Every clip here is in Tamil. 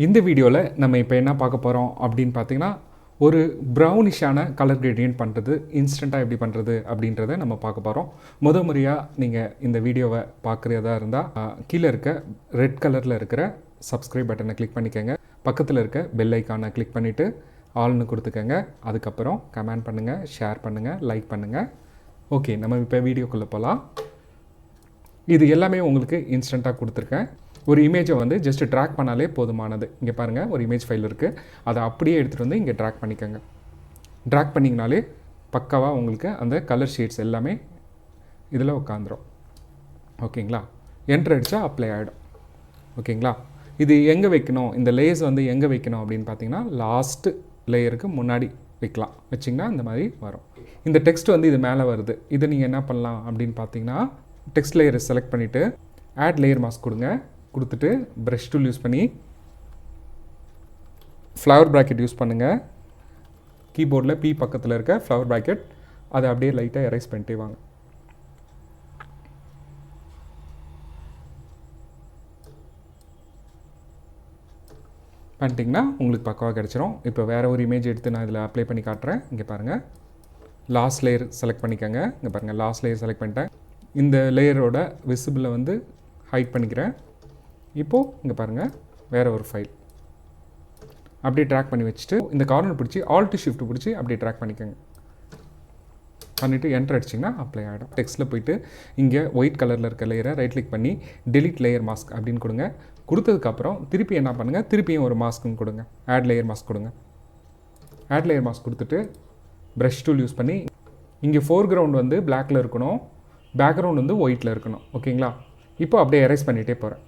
இந்த வீடியோவில் நம்ம இப்போ என்ன பார்க்க போகிறோம் அப்படின்னு பார்த்தீங்கன்னா, ஒரு ப்ரௌனிஷான கலர் கிரேடியன்ட் பண்ணுறது இன்ஸ்டண்ட்டாக எப்படி பண்ணுறது அப்படின்றத நம்ம பார்க்க போகிறோம். முறையாக நீங்கள் இந்த வீடியோவை பார்க்குறதா இருந்தால் கீழே இருக்க ரெட் கலரில் இருக்கிற சப்ஸ்கிரைப் பட்டனை கிளிக் பண்ணிக்கோங்க. பக்கத்தில் இருக்க பெல் ஐக்கானை கிளிக் பண்ணிவிட்டு ஆல்னு கொடுத்துக்கோங்க. அதுக்கப்புறம் கமெண்ட் பண்ணுங்கள், ஷேர் பண்ணுங்கள், லைக் பண்ணுங்கள். ஓகே, நம்ம இப்போ வீடியோக்குள்ளே போகலாம். இது எல்லாமே உங்களுக்கு இன்ஸ்டண்ட்டாக கொடுத்துருக்கேன். ஒரு இமேஜை வந்து ஜஸ்ட் ட்ராக் பண்ணாலே போதுமானது. இங்கே பாருங்கள், ஒரு இமேஜ் ஃபைல் இருக்குது. அதை அப்படியே எடுத்துகிட்டு வந்து இங்கே ட்ராக் பண்ணிக்கோங்க. ட்ராக் பண்ணிங்கனாலே பக்காவாக உங்களுக்கு அந்த கலர் ஷேட்ஸ் எல்லாமே இதில் உட்காந்துரும். ஓகேங்களா? என்ட்ரு அடித்தா அப்ளை ஆகிடும். ஓகேங்களா? இது எங்கே வைக்கணும், இந்த லேயர்ஸ் வந்து எங்கே வைக்கணும் அப்படின்னு பார்த்தீங்கன்னா, லாஸ்ட்டு லேயருக்கு முன்னாடி வைக்கலாம். வச்சிங்கன்னா இந்த மாதிரி வரும். இந்த டெக்ஸ்ட் வந்து இது மேலே வருது. இதை நீங்கள் என்ன பண்ணலாம் அப்படின்னு பார்த்தீங்கன்னா, டெக்ஸ்ட் லேயரை செலக்ட் பண்ணிவிட்டு ஆட் லேயர் மாஸ்க் கொடுத்துட்டு ப்ரஷ் டூல் யூஸ் பண்ணி ஃப்ளவர் ப்ராக்கெட் யூஸ் பண்ணுங்கள். கீபோர்டில் பி பக்கத்தில் இருக்க ஃப்ளவர் ப்ராக்கெட் அதை அப்படியே லைட்டாக எரேஸ் பண்ணிட்டே வாங்க. பண்ணிட்டிங்கன்னா உங்களுக்கு பக்காவாக கிடச்சிரும். இப்போ வேறு ஒரு இமேஜ் எடுத்து நான் இதில் அப்ளை பண்ணி காட்டுறேன். இங்கே பாருங்கள், லாஸ்ட் லேயர் செலக்ட் பண்ணிக்கோங்க. இங்கே பாருங்கள், லாஸ்ட் லேயர் செலக்ட் பண்ணிட்டேன். இந்த லேயரோட விசிபிளை வந்து ஹைட் பண்ணிக்கிறேன். இப்போது இங்கே பாருங்கள், வேறு ஒரு ஃபைல் அப்படியே ட்ராக் பண்ணி வச்சுட்டு இந்த கார்னர் பிடிச்சி ஆல்ட் ஷிஃப்ட் பிடிச்சி அப்படியே ட்ராக் பண்ணிக்கோங்க. பண்ணிவிட்டு என்டர் அடிச்சிங்கன்னா அப்ளை ஆகிடும். டெக்ஸ்ட்டில் போய்ட்டு இங்கே ஒயிட் கலரில் இருக்க லேயரை ரைட் கிளிக் பண்ணி டெலிட் லேயர் மாஸ்க் அப்படின்னு கொடுங்க. கொடுத்ததுக்கப்புறம் திருப்பி என்ன பண்ணுங்கள், திருப்பியும் ஒரு மாஸ்க்குன்னு கொடுங்க. ஆட் லேயர் மாஸ்க் கொடுங்க. ஆட் லேயர் மாஸ்க் கொடுத்துட்டு ப்ரஷ் டூல் யூஸ் பண்ணி இங்கே ஃபோர்க்ரவுண்ட் வந்து பிளாக்கில் இருக்கணும், பேக்ரவுண்ட் வந்து ஒயிட்டில் இருக்கணும். ஓகேங்களா? இப்போ அப்படியே எரேஸ் பண்ணிகிட்டே போகிறேன்.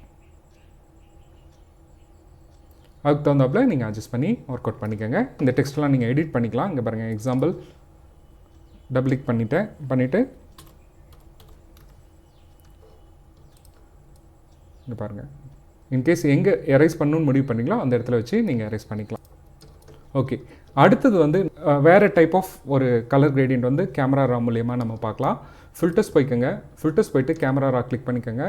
அதுக்கு தகுந்தாப்பில் நீங்கள் அட்ஜஸ்ட் பண்ணி ஒர்க் அவுட் பண்ணிக்கோங்க. இந்த டெக்ஸ்ட்லாம் நீங்கள் எடிட் பண்ணிக்கலாம். இங்கே பாருங்கள், எக்ஸாம்பிள் டபுள் கிளிக் பண்ணிவிட்டு இங்கே பாருங்கள், இன்கேஸ் எங்கே எரேஸ் பண்ணணும்னு முடிவு பண்ணிங்களோ அந்த இடத்துல வச்சு நீங்கள் எரேஸ் பண்ணிக்கலாம். ஓகே, அடுத்தது வந்து வேறு டைப் ஆஃப் ஒரு கலர் கிரேடியன்ட் வந்து கேமரா ரா மூலியமாக நம்ம பார்க்கலாம். ஃபில்டர்ஸ் போய்க்கோங்க. ஃபில்டர்ஸ் போய்ட்டு கேமரா ரா கிளிக் பண்ணிக்கோங்க.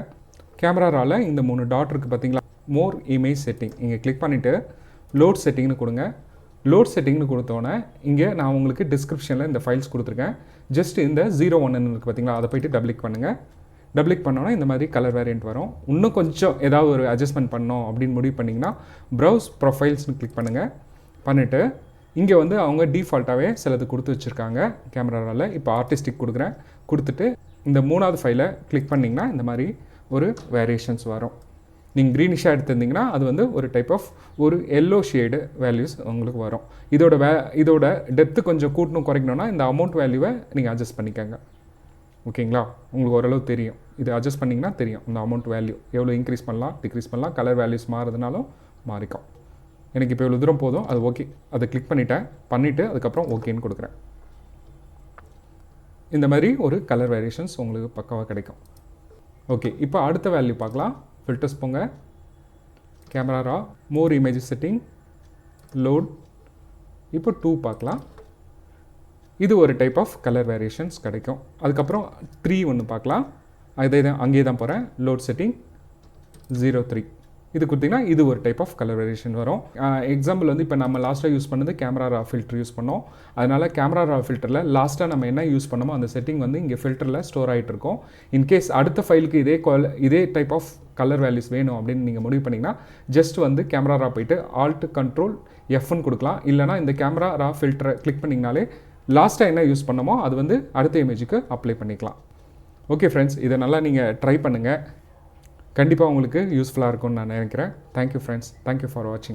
கேமரா ராவில் இந்த 3 டாட் இருக்குது பார்த்தீங்களா, மோர் இமேஜ் செட்டிங் இங்கே கிளிக் பண்ணிவிட்டு லோட் செட்டிங்னு கொடுங்க. லோட் செட்டிங்னு கொடுத்தோன்னே இங்கே நான் உங்களுக்கு டிஸ்கிரிப்ஷனில் இந்த ஃபைல்ஸ் கொடுத்துருக்கேன். ஜஸ்ட் இந்த 01 இருக்குது பார்த்தீங்களா, அதை போய்ட்டு டபுள் கிளிக் பண்ணுங்கள். டபுள் கிளிக் பண்ணோன்னா இந்த மாதிரி கலர் வேரியன்ட் வரும். இன்னும் கொஞ்சம் ஏதாவது ஒரு அட்ஜஸ்ட்மெண்ட் பண்ணோம் அப்படின்னு முடிவு பண்ணிங்கன்னா ப்ரௌஸ் ப்ரொஃபைல்ஸ்னு கிளிக் பண்ணுங்கள். பண்ணிவிட்டு இங்கே வந்து அவங்க டிஃபால்ட்டாகவே சிலது கொடுத்து வச்சுருக்காங்க கேமராவில். இப்போ ஆர்டிஸ்டிக் கொடுக்குறேன். கொடுத்துட்டு இந்த 3வது ஃபைலை கிளிக் பண்ணிங்கன்னா இந்த மாதிரி ஒரு வேரியேஷன்ஸ் வரும். நீங்கள் க்ரீனிஷாக எடுத்திருந்தீங்கன்னா அது வந்து ஒரு டைப் ஆஃப் ஒரு எல்லோ ஷேடு வேல்யூஸ் உங்களுக்கு வரும். இதோட டெப்த்து கொஞ்சம் கூட்டணும் குறைக்கணும்னா இந்த அமௌண்ட் வேல்யூவை நீங்கள் அட்ஜஸ்ட் பண்ணிக்கோங்க. ஓகேங்களா? உங்களுக்கு ஓரளவு தெரியும். இது அட்ஜஸ்ட் பண்ணிங்கன்னா தெரியும் இந்த அமௌண்ட் வேல்யூ எவ்வளோ இன்க்ரீஸ் பண்ணலாம், டிக்ரீஸ் பண்ணலாம். கலர் வேல்யூஸ் மாறுதுனாலும் மாறிக்கும். எனக்கு இப்போ இவ்வளோ தூரம் போதும், அது ஓகே. அதை கிளிக் பண்ணிவிட்டு அதுக்கப்புறம் ஓகேன்னு கொடுக்குறேன். இந்த மாதிரி ஒரு கலர் வேரியேஷன்ஸ் உங்களுக்கு பக்காவாக கிடைக்கும். ஓகே, இப்போ அடுத்த வேல்யூ பார்க்கலாம். ஃபில்டர்ஸ் போங்க, கேமரா ரா, மோர் இமேஜ் செட்டிங், லோட். இப்போ 2 பார்க்கலாம். இது ஒரு டைப் ஆஃப் கலர் வேரியேஷன்ஸ் கிடைக்கும். அதுக்கப்புறம் 3 ஒன்று பார்க்கலாம். அங்கேயே தான் போகிறேன். லோட் செட்டிங் 03 இது கொடுத்திங்கன்னா இது ஒரு டைப் ஆஃப் கலர் வேரியேஷன் வரும். எக்ஸாம்பிள் வந்து இப்போ நம்ம லாஸ்ட்டாக யூஸ் பண்ணது கேமரா ரா ஃபில்டர் யூஸ் பண்ணோம். அதனால் கேமரா ரா ஃபில்டரில் லாஸ்ட்டாக நம்ம என்ன யூஸ் பண்ணோமோ அந்த செட்டிங் வந்து இங்கே ஃபில்டரில் ஸ்டோர் ஆகிட்டு இருக்கும். இன்கேஸ் அடுத்த ஃபைலுக்கு இதே டைப் ஆஃப் கலர் வேல்யூஸ் வேணும் அப்படின்னு நீங்கள் முடிவு பண்ணிங்கன்னா ஜஸ்ட் வந்து கேமரா ரா போய்ட்டு ஆல்ட் கண்ட்ரோல் Fன்னு கொடுக்கலாம். இல்லைனா இந்த கேமரா ரா ஃபில்டரை கிளிக் பண்ணிங்கனாலே லாஸ்ட்டாக என்ன யூஸ் பண்ணோமோ அது வந்து அடுத்த இமேஜுக்கு அப்ளை பண்ணிக்கலாம். ஓகே ஃப்ரெண்ட்ஸ், இதை நல்லா நீங்கள் ட்ரை பண்ணுங்கள். கண்டிப்பாக உங்களுக்கு யூஸ்ஃபுல்லாக இருக்கும்னு நான் நினைக்கிறேன். Thank you friends. தேங்க்யூ ஃபார் வாட்சிங்.